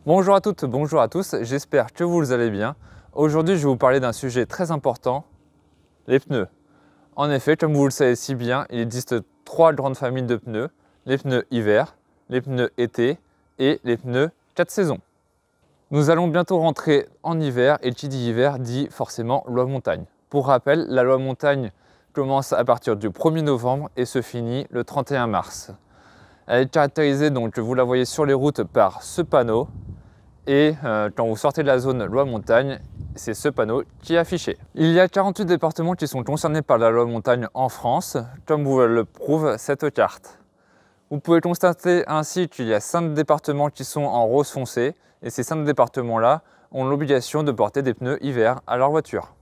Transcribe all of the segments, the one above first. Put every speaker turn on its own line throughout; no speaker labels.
Bonjour à toutes, bonjour à tous, j'espère que vous allez bien. Aujourd'hui, je vais vous parler d'un sujet très important, les pneus. En effet, comme vous le savez si bien, il existe trois grandes familles de pneus, les pneus hiver, les pneus été et les pneus 4 saisons. Nous allons bientôt rentrer en hiver et qui dit hiver dit forcément loi montagne. Pour rappel, la loi montagne commence à partir du 1er novembre et se finit le 31 mars. Elle est caractérisée, donc vous la voyez sur les routes, par ce panneau. Et quand vous sortez de la zone loi montagne, c'est ce panneau qui est affiché. Il y a 48 départements qui sont concernés par la loi montagne en France, comme vous le prouve cette carte. Vous pouvez constater ainsi qu'il y a 5 départements qui sont en rose foncé, et ces 5 départements-là ont l'obligation de porter des pneus hiver à leur voiture.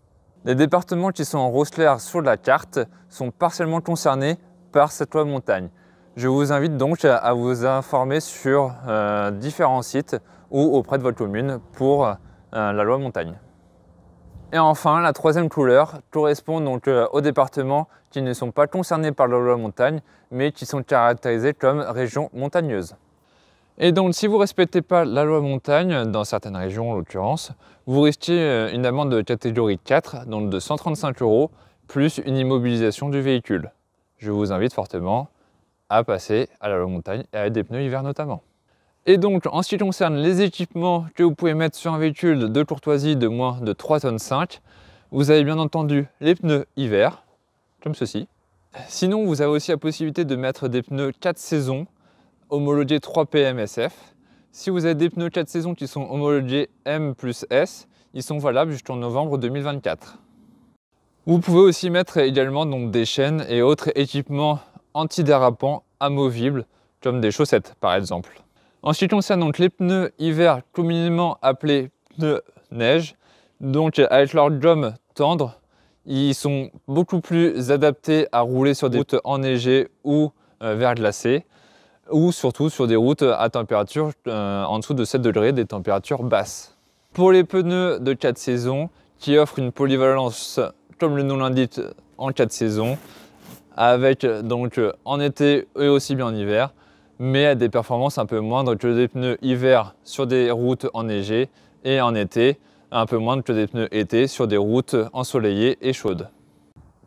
Les départements qui sont en rose clair sur la carte sont partiellement concernés par cette loi montagne. Je vous invite donc à vous informer sur différents sites ou auprès de votre commune pour la loi montagne. Et enfin, la troisième couleur correspond donc aux départements qui ne sont pas concernés par la loi montagne, mais qui sont caractérisés comme régions montagneuses. Et donc, si vous ne respectez pas la loi montagne, dans certaines régions en l'occurrence, vous risquez une amende de catégorie 4, donc de 135 €, plus une immobilisation du véhicule. Je vous invite fortement à passer à la loi montagne et à des pneus hiver notamment. Et donc, en ce qui concerne les équipements que vous pouvez mettre sur un véhicule de courtoisie de moins de 3,5 tonnes, vous avez bien entendu les pneus hiver, comme ceci. Sinon, vous avez aussi la possibilité de mettre des pneus 4 saisons, homologués 3P MSF. Si vous avez des pneus 4 saisons qui sont homologués M plus S, ils sont valables jusqu'en novembre 2024. Vous pouvez aussi mettre également donc, des chaînes et autres équipements antidérapants amovibles, comme des chaussettes par exemple. En ce qui concerne donc les pneus hiver communément appelés pneus neige, donc avec leur gomme tendre, ils sont beaucoup plus adaptés à rouler sur des routes enneigées ou verglacées, ou surtout sur des routes à température en dessous de 7 degrés, des températures basses. Pour les pneus de 4 saisons, qui offrent une polyvalence, comme le nom l'indique, en 4 saisons, avec donc en été et aussi bien en hiver, mais à des performances un peu moindres que des pneus hiver sur des routes enneigées et en été, un peu moindres que des pneus été sur des routes ensoleillées et chaudes.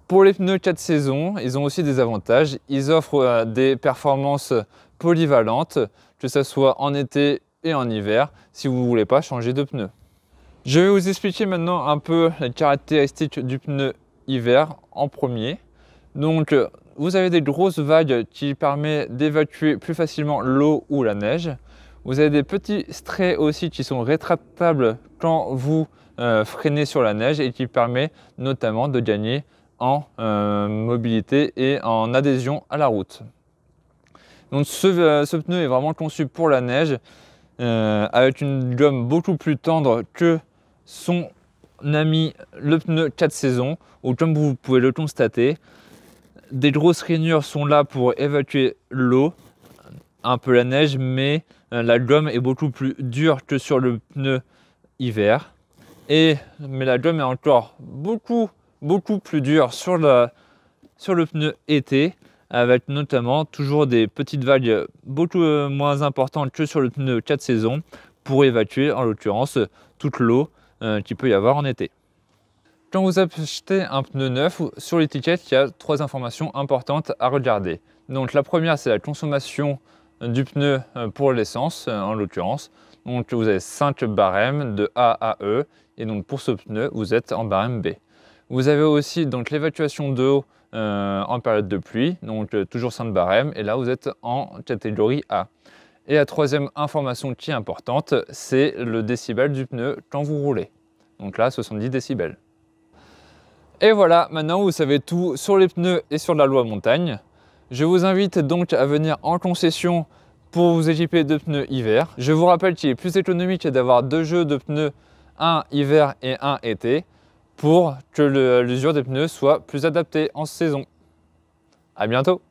Pour les pneus 4 saisons, ils ont aussi des avantages. Ils offrent des performances polyvalentes, que ce soit en été et en hiver, si vous ne voulez pas changer de pneus. Je vais vous expliquer maintenant un peu les caractéristiques du pneu hiver en premier. Donc, vous avez des grosses vagues qui permettent d'évacuer plus facilement l'eau ou la neige. Vous avez des petits strays aussi qui sont rétractables quand vous freinez sur la neige et qui permet notamment de gagner en mobilité et en adhésion à la route. Donc ce pneu est vraiment conçu pour la neige avec une gomme beaucoup plus tendre que son ami le pneu 4 saisons, où comme vous pouvez le constater, des grosses rainures sont là pour évacuer l'eau, un peu la neige, mais la gomme est beaucoup plus dure que sur le pneu hiver. Mais la gomme est encore beaucoup plus dure sur le pneu été, avec notamment toujours des petites vagues beaucoup moins importantes que sur le pneu 4 saisons pour évacuer en l'occurrence toute l'eau qu'il peut y avoir en été. Quand vous achetez un pneu neuf, sur l'étiquette, il y a 3 informations importantes à regarder. Donc la première, c'est la consommation du pneu pour l'essence, en l'occurrence. Donc vous avez 5 barèmes de A à E, et donc pour ce pneu, vous êtes en barème B. Vous avez aussi donc l'évacuation d'eau en période de pluie, donc toujours 5 barèmes, et là vous êtes en catégorie A. Et la troisième information qui est importante, c'est le décibel du pneu quand vous roulez. Donc là, 70 décibels. Et voilà, maintenant vous savez tout sur les pneus et sur la loi montagne. Je vous invite donc à venir en concession pour vous équiper de pneus hiver. Je vous rappelle qu'il est plus économique d'avoir 2 jeux de pneus, un hiver et un été, pour que l'usure des pneus soit plus adaptée en saison. À bientôt!